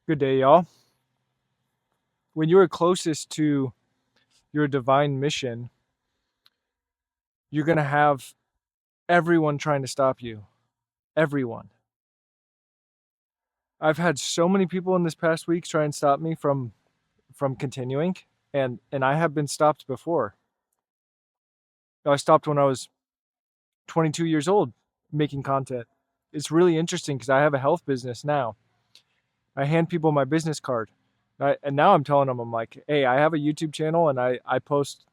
Good day, y'all. When you are closest to your divine mission, you're going to have everyone trying to stop you. Everyone. I've had so many people in this past week try and stop me from continuing, and I have been stopped before. I stopped when I was 22 years old making content. It's really interesting because I have a health business now. I hand people my business card. And now I'm telling them, I'm like, hey, I have a YouTube channel and I post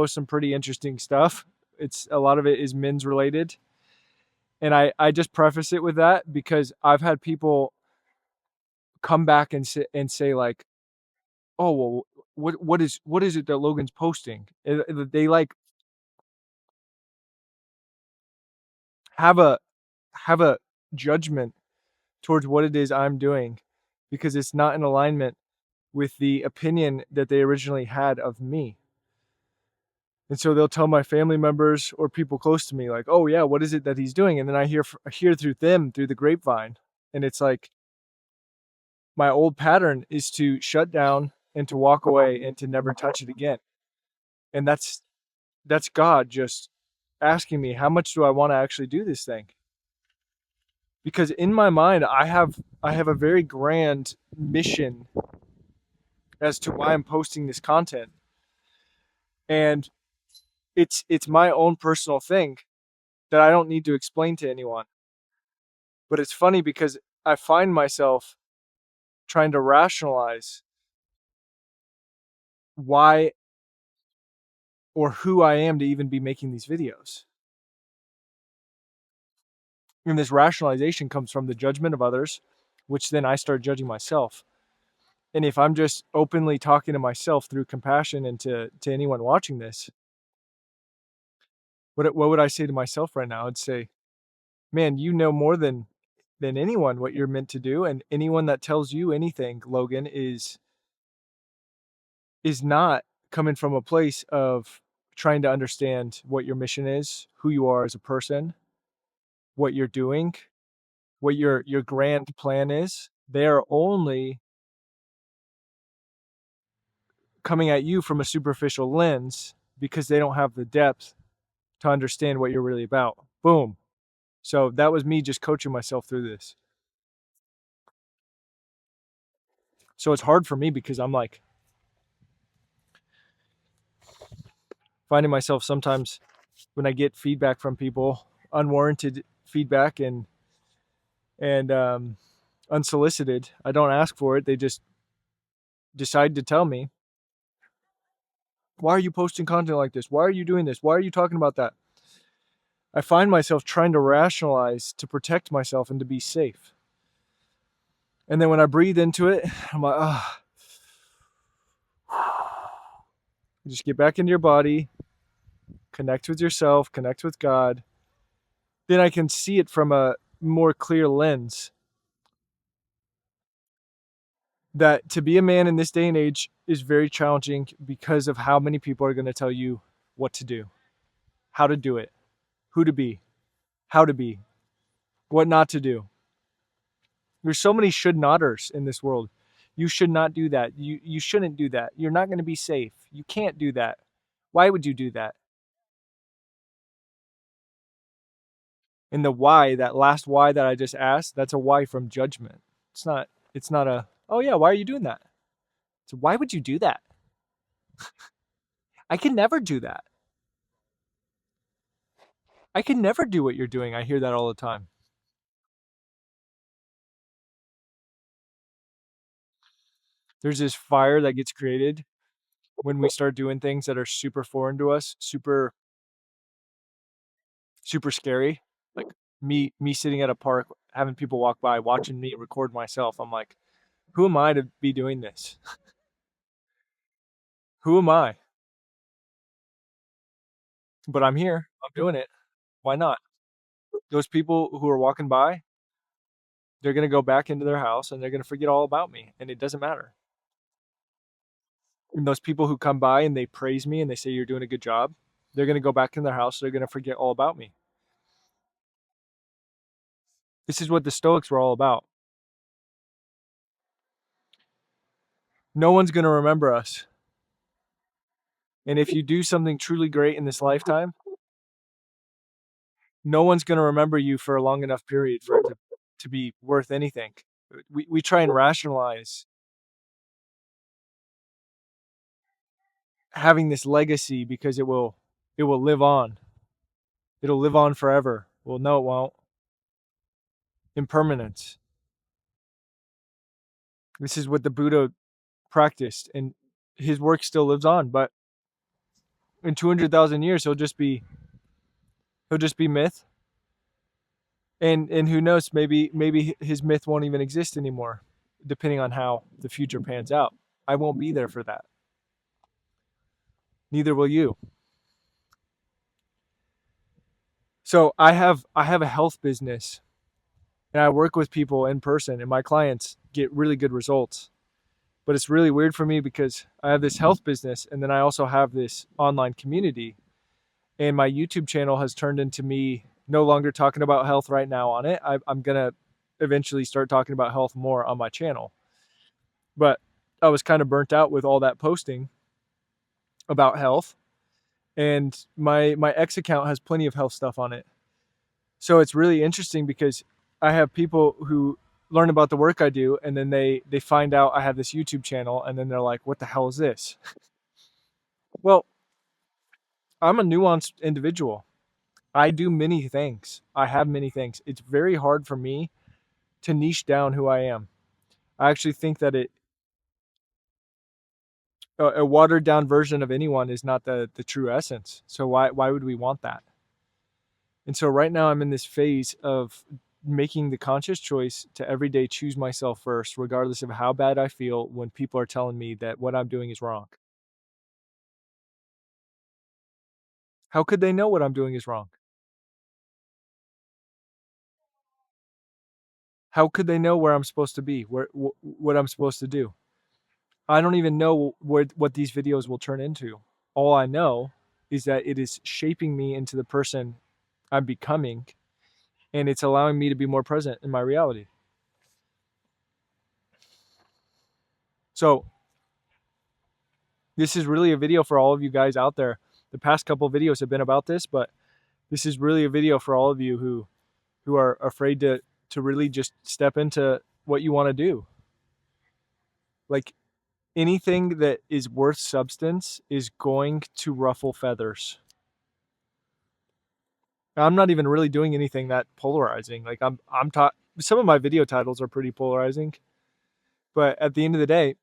some pretty interesting stuff. It's a lot of it is men's related. And I just preface it with that because I've had people come back and say like, oh well, what is it that Logan's posting? They like have a have a judgment towards what it is I'm doing because it's not in alignment with the opinion that they originally had of me. And so they'll tell my family members or people close to me like, "Oh yeah, what is it that he's doing?" And then I hear through them through the grapevine, and it's like my old pattern is to shut down and to walk away and to never touch it again. And that's God just asking me, how much do I want to actually do this thing? Because in my mind, I have a very grand mission as to why I'm posting this content. And it's my own personal thing that I don't need to explain to anyone. But it's funny because I find myself trying to rationalize why or who I am to even be making these videos. And this rationalization comes from the judgment of others, which then I start judging myself. And if I'm just openly talking to myself through compassion and to anyone watching this, what would I say to myself right now? I'd say, man, you know more than anyone what you're meant to do, and anyone that tells you anything, Logan, is not coming from a place of trying to understand what your mission is, who you are as a person, what you're doing, what your grand plan is. They are only coming at you from a superficial lens because they don't have the depth to understand what you're really about. Boom. So that was me just coaching myself through this. So it's hard for me because I'm like finding myself sometimes when I get feedback from people, unwarranted feedback and unsolicited. I don't ask for it. They just decide to tell me, why are you posting content like this? Why are you doing this? Why are you talking about that? I find myself trying to rationalize to protect myself and to be safe. And then when I breathe into it, I'm like, ah, just get back into your body, connect with yourself, connect with God. Then I can see it from a more clear lens that to be a man in this day and age is very challenging because of how many people are going to tell you what to do, how to do it, who to be, how to be, what not to do. There's so many should notters in this world. You should not do that. You shouldn't do that. You're not going to be safe. You can't do that. Why would you do that? And the why, that last why that I just asked, that's a why from judgment. It's not a, oh yeah, why are you doing that? So why would you do that? I can never do that. I can never do what you're doing. I hear that all the time. There's this fire that gets created when we start doing things that are super foreign to us, super scary. Like me sitting at a park, having people walk by, watching me record myself. I'm like, who am I to be doing this? Who am I? But I'm here. I'm doing it. Why not? Those people who are walking by, they're gonna go back into their house and they're gonna forget all about me, and it doesn't matter. And those people who come by and they praise me and they say you're doing a good job, they're gonna go back in their house. They're gonna forget all about me. This is what the Stoics were all about. No one's going to remember us. And if you do something truly great in this lifetime, no one's going to remember you for a long enough period for it to be worth anything. We try and rationalize having this legacy because it will live on. It'll live on forever. Well, no, it won't. Impermanence. This is what the Buddha practiced, and his work still lives on. But in 200,000 years, he'll just be myth. And who knows? Maybe his myth won't even exist anymore, depending on how the future pans out. I won't be there for that. Neither will you. So I have a health business, and I work with people in person, and my clients get really good results. But it's really weird for me because I have this health business, and then I also have this online community, and my YouTube channel has turned into me no longer talking about health right now on it. I'm gonna eventually start talking about health more on my channel, but I was kind of burnt out with all that posting about health, and my X account has plenty of health stuff on it. So it's really interesting because I have people who learn about the work I do, and then they find out I have this YouTube channel, and then they're like, what the hell is this? Well, I'm a nuanced individual. I do many things. I have many things. It's very hard for me to niche down who I am. I actually think that a watered down version of anyone is not the true essence. So why would we want that? And so right now I'm in this phase of making the conscious choice to every day choose myself first, regardless of how bad I feel when people are telling me that what I'm doing is wrong. How could they know what I'm doing is wrong? How could they know where I'm supposed to be, what I'm supposed to do? I don't even know what these videos will turn into. All I know is that it is shaping me into the person I'm becoming, and it's allowing me to be more present in my reality. So this is really a video for all of you guys out there. The past couple videos have been about this, but this is really a video for all of you who are afraid to really just step into what you want to do. Like, anything that is worth substance is going to ruffle feathers. I'm not even really doing anything that polarizing. Like, I'm taught some of my video titles are pretty polarizing, but at the end of the day,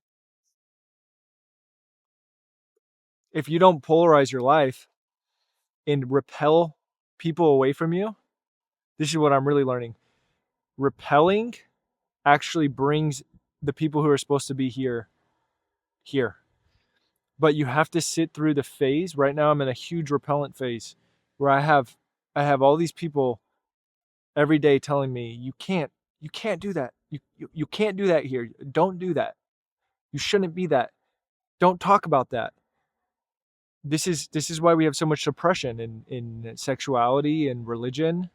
if you don't polarize your life and repel people away from you, this is what I'm really learning. Repelling actually brings the people who are supposed to be here. But you have to sit through the phase. Right now I'm in a huge repellent phase where I have all these people every day telling me you can't do that. You can't do that here. Don't do that. You shouldn't be that. Don't talk about that. This is why we have so much suppression in sexuality and religion.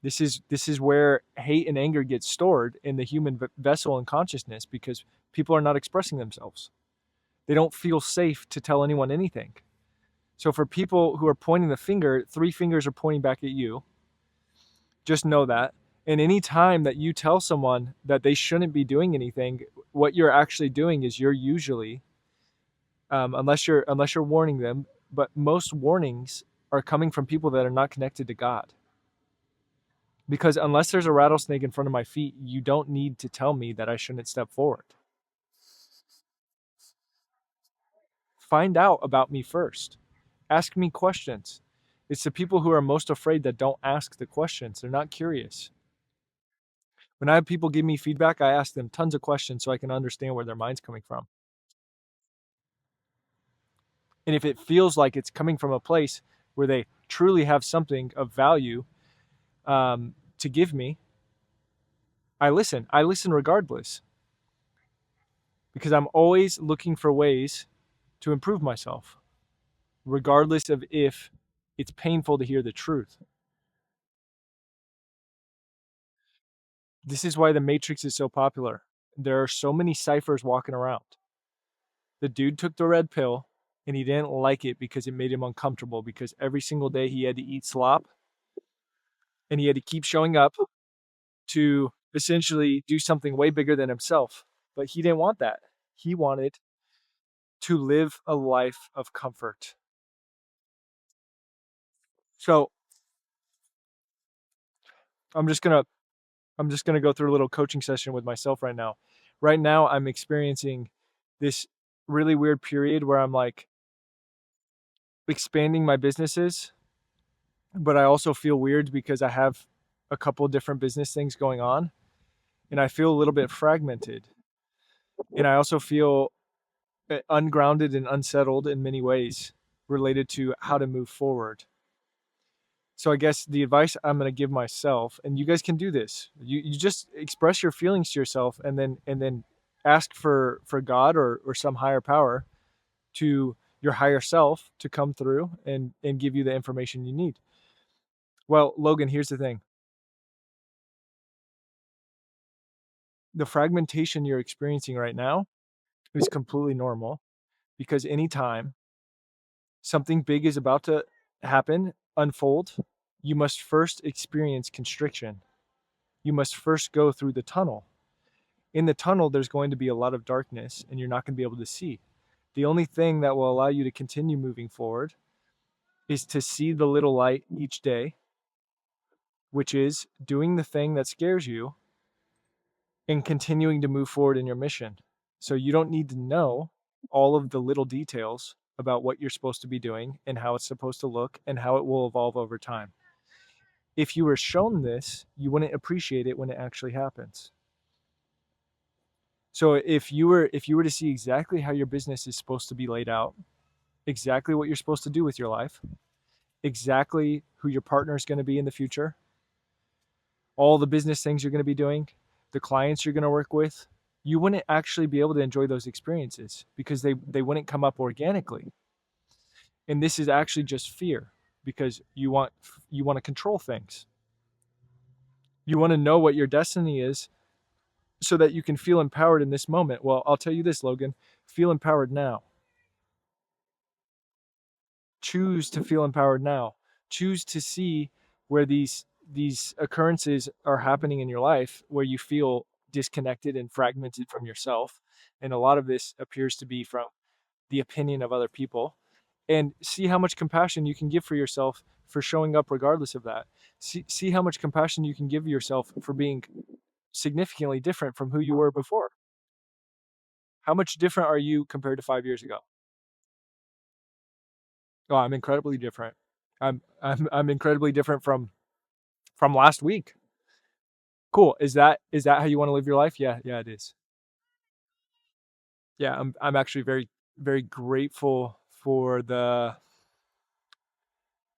This is where hate and anger gets stored in the human vessel and consciousness because people are not expressing themselves. They don't feel safe to tell anyone anything. So for people who are pointing the finger, three fingers are pointing back at you. Just know that. And any time that you tell someone that they shouldn't be doing anything, what you're actually doing is you're usually, unless you're warning them, but most warnings are coming from people that are not connected to God. Because unless there's a rattlesnake in front of my feet, you don't need to tell me that I shouldn't step forward. Find out about me first. Ask me questions. It's the people who are most afraid that don't ask the questions. They're not curious. When I have people give me feedback, I ask them tons of questions so I can understand where their mind's coming from. And if it feels like it's coming from a place where they truly have something of value to give me, I listen. I listen regardless because I'm always looking for ways to improve myself, regardless of if it's painful to hear the truth. This is why the Matrix is so popular. There are so many ciphers walking around. The dude took the red pill and he didn't like it because it made him uncomfortable, because every single day he had to eat slop and he had to keep showing up to essentially do something way bigger than himself. But he didn't want that. He wanted to live a life of comfort. So I'm just gonna go through a little coaching session with myself right now. Right now, I'm experiencing this really weird period where I'm like expanding my businesses, but I also feel weird because I have a couple different business things going on, and I feel a little bit fragmented. And I also feel ungrounded and unsettled in many ways related to how to move forward. So I guess the advice I'm going to give myself, and you guys can do this, you just express your feelings to yourself, and then ask for God or some higher power, to your higher self, to come through and give you the information you need. Well, Logan, here's the thing. The fragmentation you're experiencing right now is completely normal, because anytime something big is about to happen, unfold, you must first experience constriction. You must first go through the tunnel. In the tunnel, there's going to be a lot of darkness and you're not going to be able to see. The only thing that will allow you to continue moving forward is to see the little light each day, which is doing the thing that scares you and continuing to move forward in your mission. So you don't need to know all of the little details about what you're supposed to be doing and how it's supposed to look and how it will evolve over time. If you were shown this, you wouldn't appreciate it when it actually happens. So if you were to see exactly how your business is supposed to be laid out, exactly what you're supposed to do with your life, exactly who your partner is going to be in the future, all the business things you're going to be doing, the clients you're going to work with, you wouldn't actually be able to enjoy those experiences because they wouldn't come up organically. And this is actually just fear, because you want to control things. You want to know what your destiny is so that you can feel empowered in this moment. Well, I'll tell you this, Logan, feel empowered now. Choose to feel empowered now. Choose to see where these occurrences are happening in your life, where you feel disconnected and fragmented from yourself. And a lot of this appears to be from the opinion of other people. And see how much compassion you can give for yourself for showing up regardless of that. See how much compassion you can give yourself for being significantly different from who you were before. How much different are you compared to 5 years ago? Oh, I'm incredibly different. I'm incredibly different from last week. Cool. Is that how you want to live your life? Yeah, yeah, it is. Yeah, I'm actually very very grateful for the,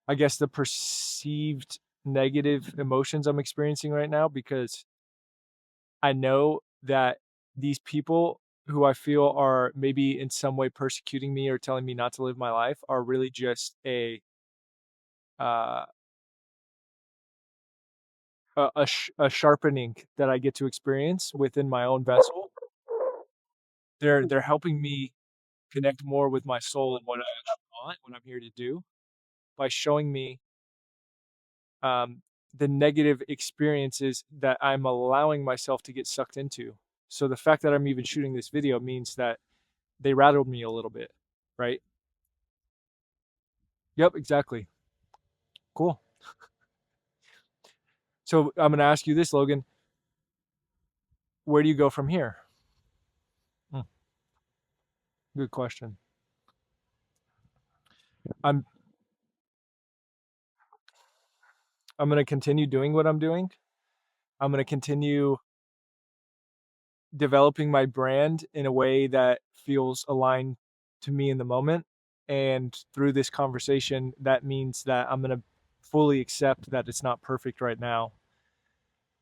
I guess, the perceived negative emotions I'm experiencing right now, because I know that these people who I feel are maybe in some way persecuting me or telling me not to live my life are really just uh, a sharpening that I get to experience within my own vessel. They're helping me connect more with my soul and what I actually want, what I'm here to do, by showing me the negative experiences that I'm allowing myself to get sucked into. So the fact that I'm even shooting this video means that they rattled me a little bit, right? Yep, exactly. Cool. So I'm going to ask you this, Logan. Where do you go from here? Hmm, good question. I'm I'm going to continue doing what I'm doing. I'm going to continue developing my brand in a way that feels aligned to me in the moment. And through this conversation, that means that I'm going to fully accept that it's not perfect right now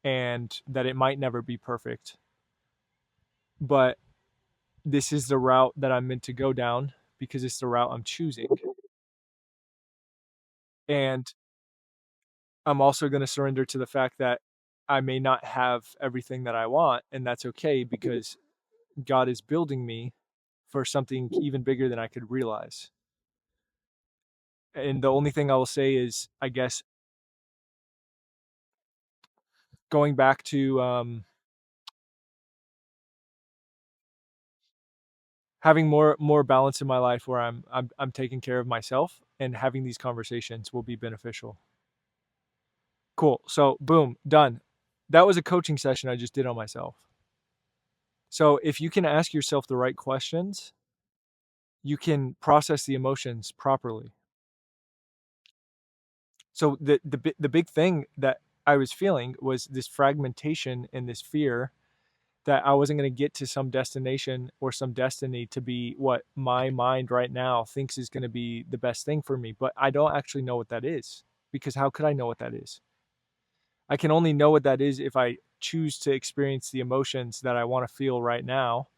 and that it might never be perfect. But this is the route that I'm meant to go down because it's the route I'm choosing. And I'm also going to surrender to the fact that I may not have everything that I want, and that's okay, because God is building me for something even bigger than I could realize. And the only thing I will say is, I guess, going back to having more balance in my life where I'm taking care of myself, and having these conversations will be beneficial. Cool. So boom, done. That was a coaching session I just did on myself. So if you can ask yourself the right questions, you can process the emotions properly. So the big thing that I was feeling was this fragmentation and this fear that I wasn't going to get to some destination or some destiny to be what my mind right now thinks is going to be the best thing for me. But I don't actually know what that is, because how could I know what that is? I can only know what that is if I choose to experience the emotions that I want to feel right now,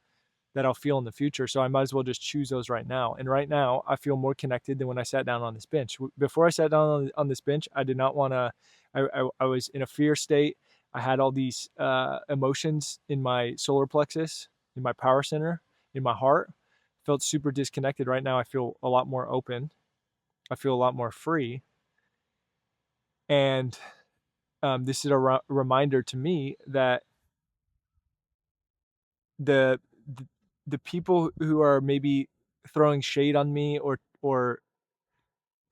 that I'll feel in the future. So I might as well just choose those right now. And right now, I feel more connected than when I sat down on this bench. Before I sat down on this bench, I did not want to. I was in a fear state. I had all these emotions in my solar plexus, in my power center, in my heart. Felt super disconnected. Right now, I feel a lot more open. I feel a lot more free. And this is a reminder to me that the, the the people who are maybe throwing shade on me, or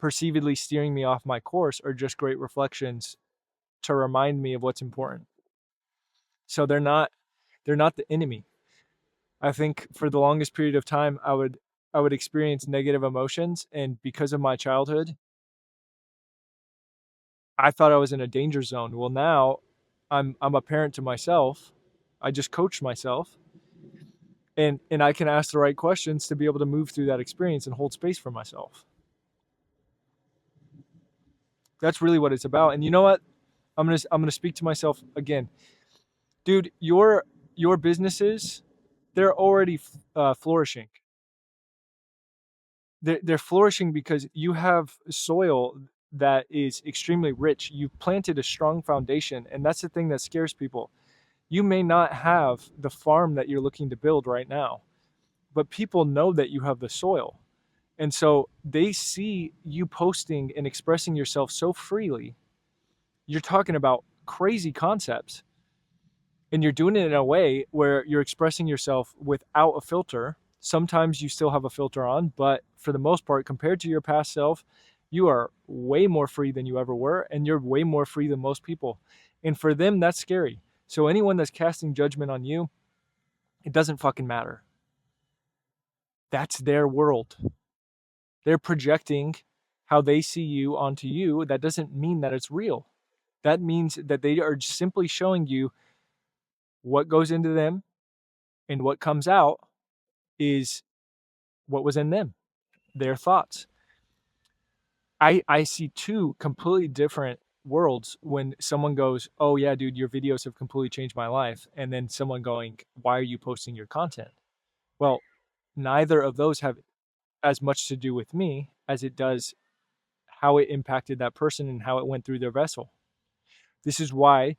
perceivedly steering me off my course, are just great reflections to remind me of what's important. So they're not the enemy. I think for the longest period of time, I would experience negative emotions, and because of my childhood, I thought I was in a danger zone. Well, now I'm a parent to myself. I just coach myself, and I can ask the right questions to be able to move through that experience and hold space for myself. That's really what it's about. And you know what? I'm gonna speak to myself again, dude. Your businesses, they're already flourishing. They're flourishing because you have soil that is extremely rich. You've planted a strong foundation, and that's the thing that scares people. You may not have the farm that you're looking to build right now, but people know that you have the soil. And so they see you posting and expressing yourself so freely. You're talking about crazy concepts, and you're doing it in a way where you're expressing yourself without a filter. Sometimes you still have a filter on, but for the most part, compared to your past self, you are way more free than you ever were, and you're way more free than most people. And for them, that's scary. So anyone that's casting judgment on you, it doesn't fucking matter. That's their world. They're projecting how they see you onto you. That doesn't mean that it's real. That means that they are simply showing you what goes into them, and what comes out is what was in them, their thoughts. I see two completely different worlds when someone goes, "Oh yeah, dude, your videos have completely changed my life," and then someone going, "Why are you posting your content?" Well, neither of those have as much to do with me as it does how it impacted that person and how it went through their vessel. This is why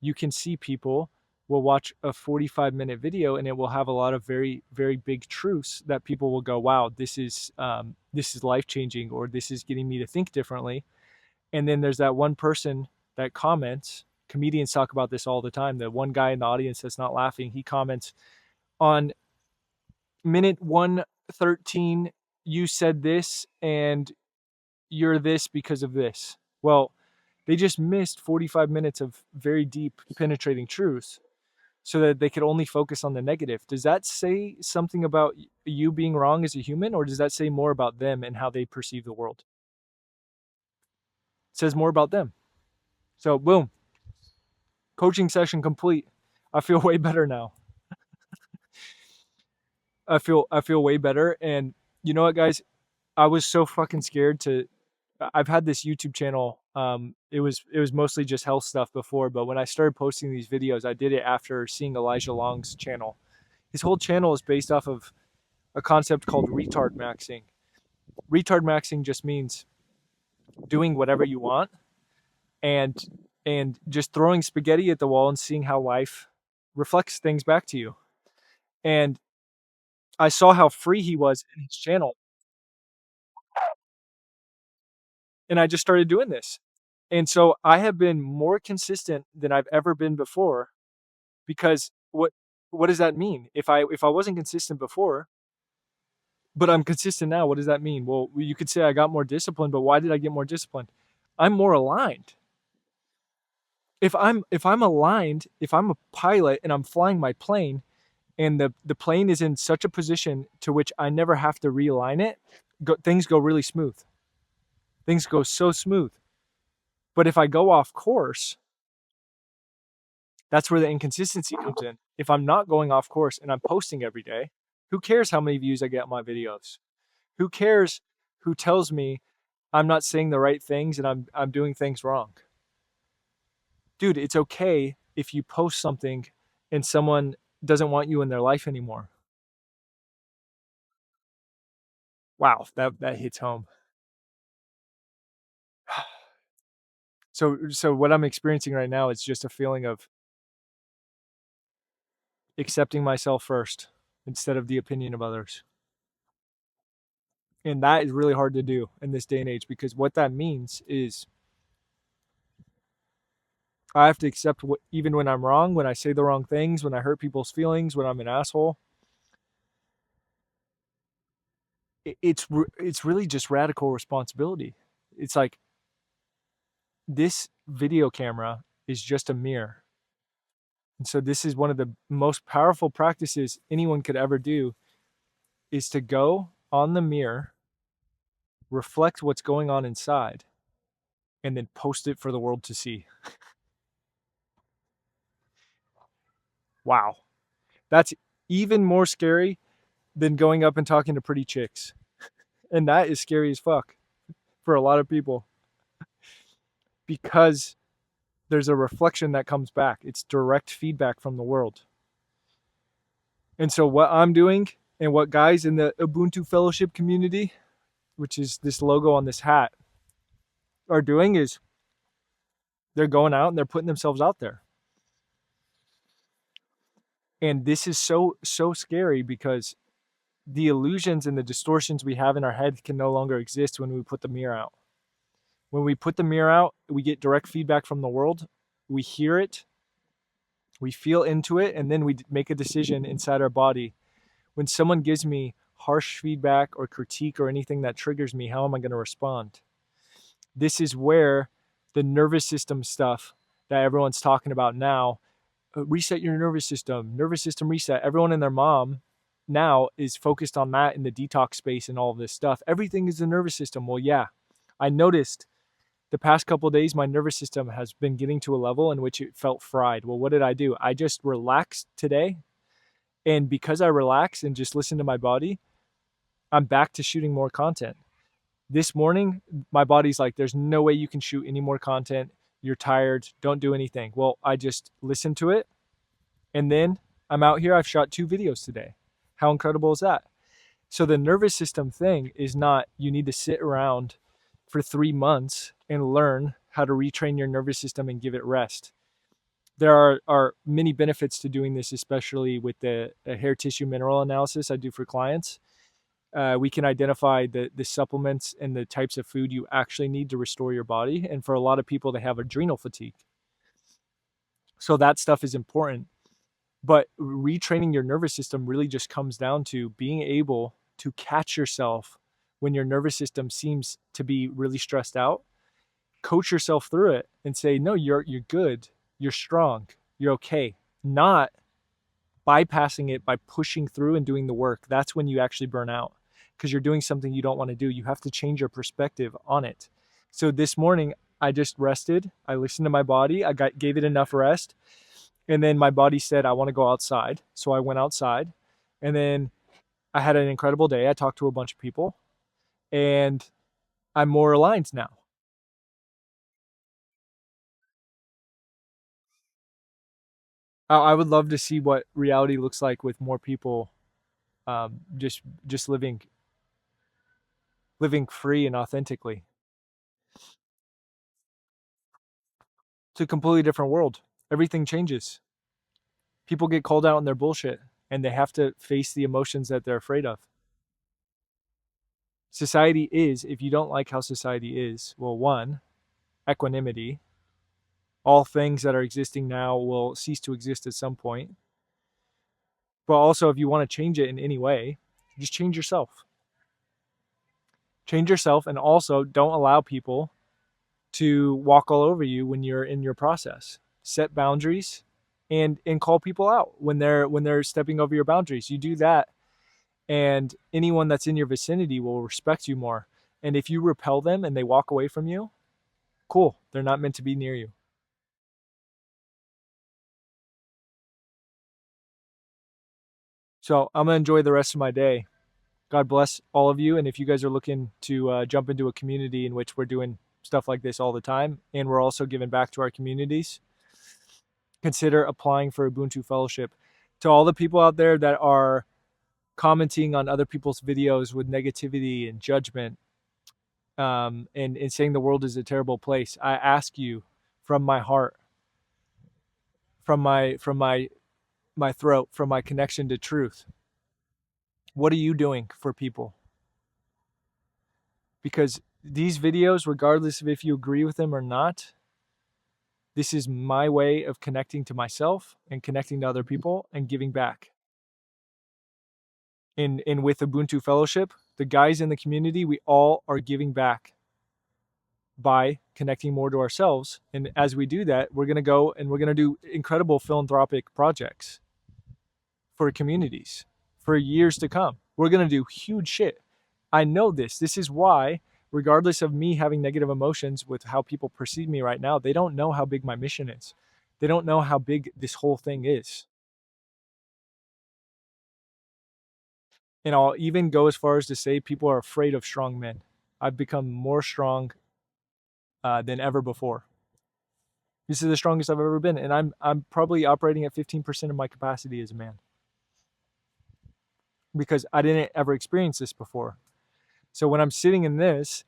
you can see people will watch a 45-minute video, and it will have a lot of very, very big truths that people will go, wow, this is life changing, or this is getting me to think differently. And then there's that one person that comments. Comedians talk about this all the time. The one guy in the audience that's not laughing, he comments on minute 113, you said this, and you're this because of this. Well, they just missed 45 minutes of very deep, penetrating truths, so that they could only focus on the negative. Does that say something about you being wrong as a human, or does that say more about them and how they perceive the world? It says more about them. So, boom, coaching session complete. I feel way better now. I feel way better. And you know what, guys? I was so fucking scared to. I've had this YouTube channel. It was mostly just health stuff before, but when I started posting these videos, I did it after seeing Elijah Long's channel. His whole channel is based off of a concept called retard maxing. Retard maxing just means doing whatever you want, and just throwing spaghetti at the wall and seeing how life reflects things back to you. And I saw how free he was in his channel, and I just started doing this. And so I have been more consistent than I've ever been before because what does that mean? If I wasn't consistent before, but I'm consistent now, what does that mean? Well, you could say I got more disciplined, but why did I get more disciplined? I'm more aligned. If I'm aligned, if I'm a pilot and I'm flying my plane and the plane is in such a position to which I never have to realign it, things go really smooth. Things go so smooth. But if I go off course, that's where the inconsistency comes in. If I'm not going off course and I'm posting every day, who cares how many views I get on my videos? Who cares who tells me I'm not saying the right things and I'm doing things wrong? Dude, it's okay if you post something and someone doesn't want you in their life anymore. Wow, that hits home. So what I'm experiencing right now is just a feeling of accepting myself first instead of the opinion of others. And that is really hard to do in this day and age because what that means is I have to accept what, even when I'm wrong, when I say the wrong things, when I hurt people's feelings, when I'm an asshole. It's really just radical responsibility. It's like this video camera is just a mirror. And so this is one of the most powerful practices anyone could ever do is to go on the mirror, reflect what's going on inside, and then post it for the world to see. Wow. That's even more scary than going up and talking to pretty chicks. And that is scary as fuck for a lot of people because there's a reflection that comes back. It's direct feedback from the world. And so, what I'm doing and what guys in the Ubuntu Fellowship community, which is this logo on this hat, are doing is they're going out and they're putting themselves out there. And this is so scary because the illusions and the distortions we have in our head can no longer exist when we put the mirror out. When we put the mirror out, we get direct feedback from the world. We hear it, we feel into it, and then we make a decision inside our body. When someone gives me harsh feedback or critique or anything that triggers me, how am I going to respond? This is where the nervous system stuff that everyone's talking about now, reset your nervous system reset. Everyone and their mom now is focused on that in the detox space and all of this stuff. Everything is the nervous system. Well, yeah, I noticed the past couple of days my nervous system has been getting to a level in which it felt fried. Well, what did I do? I just relaxed today. And because I relaxed and just listened to my body, I'm back to shooting more content. This morning, my body's like, there's no way you can shoot any more content. You're tired. Don't do anything. Well, I just listened to it. And then I'm out here. I've shot 2 videos today. How incredible is that? So the nervous system thing is not you need to sit around for 3 months and learn how to retrain your nervous system and give it rest. There are many benefits to doing this, especially with the hair tissue mineral analysis I do for clients. We can identify the supplements and the types of food you actually need to restore your body. And for a lot of people, they have adrenal fatigue. So that stuff is important. But retraining your nervous system really just comes down to being able to catch yourself when your nervous system seems to be really stressed out. Coach yourself through it and say, no, you're good. You're strong. You're okay. Not bypassing it by pushing through and doing the work. That's when you actually burn out because you're doing something you don't want to do. You have to change your perspective on it. So this morning, I just rested. I listened to my body. Gave it enough rest. And then my body said, I want to go outside. So I went outside. And then I had an incredible day. I talked to a bunch of people. And I'm more aligned now. I would love to see what reality looks like with more people just living free and authentically. It's a completely different world. Everything changes. People get called out on their bullshit. and they have to face the emotions that they're afraid of. Society is, if you don't like how society is, well, one, equanimity. All things that are existing now will cease to exist at some point. But also, if you want to change it in any way, just change yourself. Change yourself, and also don't allow people to walk all over you when you're in your process. Set boundaries and call people out when they're stepping over your boundaries. You do that, and anyone that's in your vicinity will respect you more. And if you repel them and they walk away from you, cool, they're not meant to be near you. So I'm gonna enjoy the rest of my day. God bless all of you. And if you guys are looking to jump into a community in which we're doing stuff like this all the time, and we're also giving back to our communities, consider applying for Ubuntu Fellowship. To all the people out there that are commenting on other people's videos with negativity and judgment, and saying the world is a terrible place, I ask you from my heart, from my throat, from my connection to truth, what are you doing for people? Because these videos, regardless of if you agree with them or not, this is my way of connecting to myself and connecting to other people and giving back. In with Ubuntu Fellowship, the guys in the community, we all are giving back by connecting more to ourselves. And as we do that, we're going to go and we're going to do incredible philanthropic projects for communities for years to come. We're going to do huge shit. I know this. This is why, regardless of me having negative emotions with how people perceive me right now, they don't know how big my mission is. They don't know how big this whole thing is. And I'll even go as far as to say people are afraid of strong men. I've become more strong than ever before. This is the strongest I've ever been, and I'm probably operating at 15% of my capacity as a man, because I didn't ever experience this before. So when I'm sitting in this,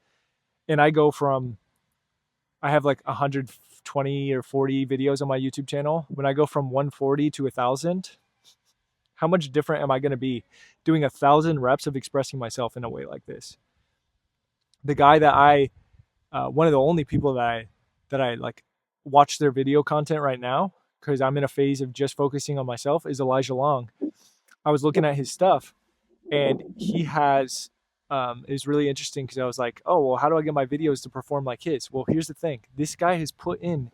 and I go from, I have like 120 or 40 videos on my YouTube channel. When I go from 140 to 1,000, how much different am I going to be doing 1,000 reps of expressing myself in a way like this? The guy that one of the only people that I like watch their video content right now, because I'm in a phase of just focusing on myself, is Elijah Long. I was looking at his stuff, and he has, is really interesting, because I was like, oh, well, how do I get my videos to perform like his? Well, here's the thing. This guy has put in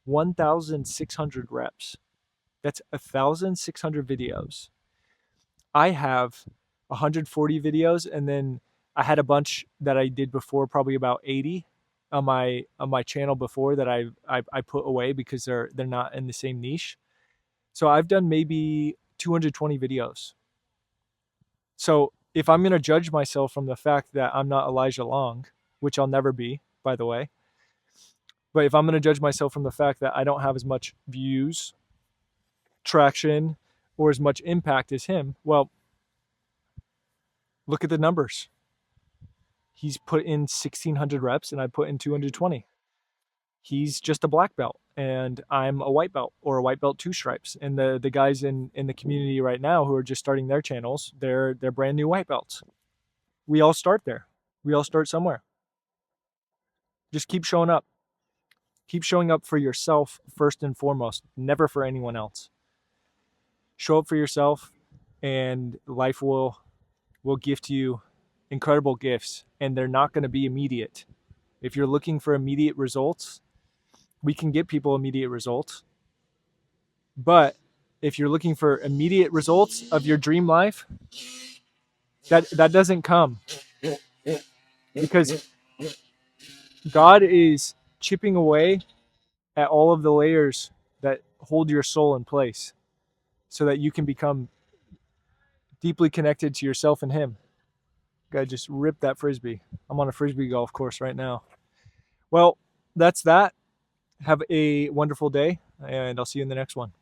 1,600 reps. That's 1,600 videos. I have 140 videos, and then I had a bunch that I did before, probably about 80 on my channel before, that I put away because they're not in the same niche. So I've done maybe 220 videos. So if I'm going to judge myself from the fact that I'm not Elijah Long, which I'll never be, by the way, but if I'm going to judge myself from the fact that I don't have as much views, traction, or as much impact as him, well, look at the numbers. He's put in 1,600 reps and I put in 220. He's just a black belt and I'm a white belt, or a white belt 2 stripes. And the guys in the community right now who are just starting their channels, they're brand new white belts. We all start there. We all start somewhere. Just keep showing up. Keep showing up for yourself first and foremost, never for anyone else. Show up for yourself, and life will gift you incredible gifts, and they're not going to be immediate. If you're looking for immediate results, we can get people immediate results. But if you're looking for immediate results of your dream life, that doesn't come, because God is chipping away at all of the layers that hold your soul in place so that you can become deeply connected to yourself and him. Guy just ripped that frisbee. I'm on a frisbee golf course right now. Well, that's that. Have a wonderful day, and I'll see you in the next one.